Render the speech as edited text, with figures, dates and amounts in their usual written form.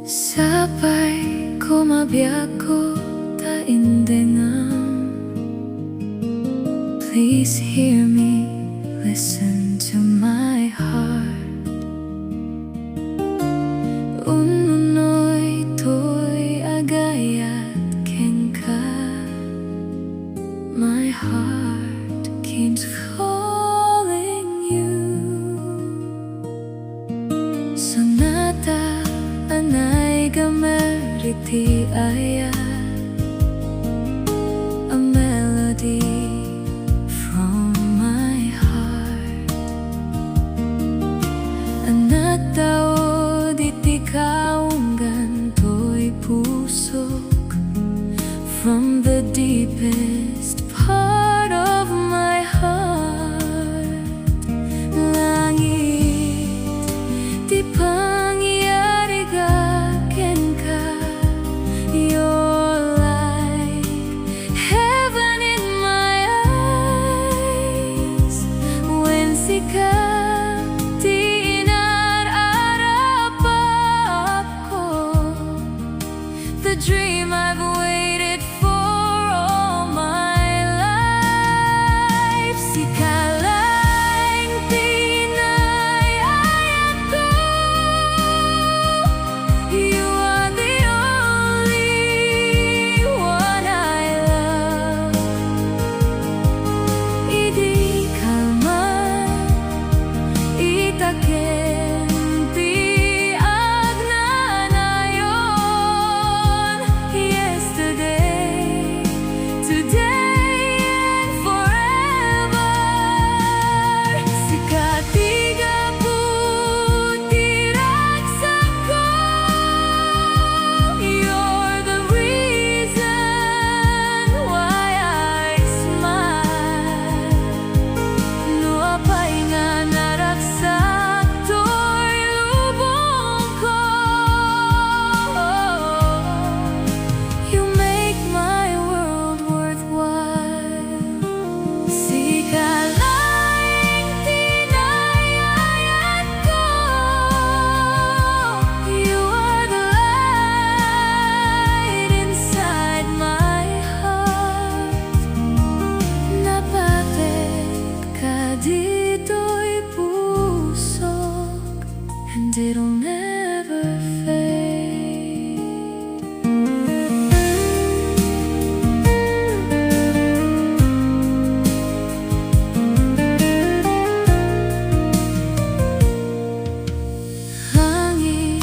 Sapay, koma, biagko, indengam. Please hear me, listen to my heart. Unnoy, toy, agayat, kenka. My heart keeps calling you. Sonata, naigamer, Inay-Ayat. A melody from my heart. Nagtaod, kaunggan, pusok. From the deepest part of my heart. Langit, pangiyarigak, kenka. You're like heaven in my eyes. When Sika inar-arapaap ko, the dream I've waited for all my life. Sika Laeng, Inay-Ayat ko. You are the only one I love. Idi kalman, itaken, agnanayon. Yesterday, today, and forever. Sika tiga putirak sako. You're the reason why I smile. No apay nga naraksak to'y lubong ko. You make my world worthwhile. Sika Laeng, Inay-Ayat ko. You are the light inside my heart. Napapit ka dito'y pusok, and it'll never fade. Langit,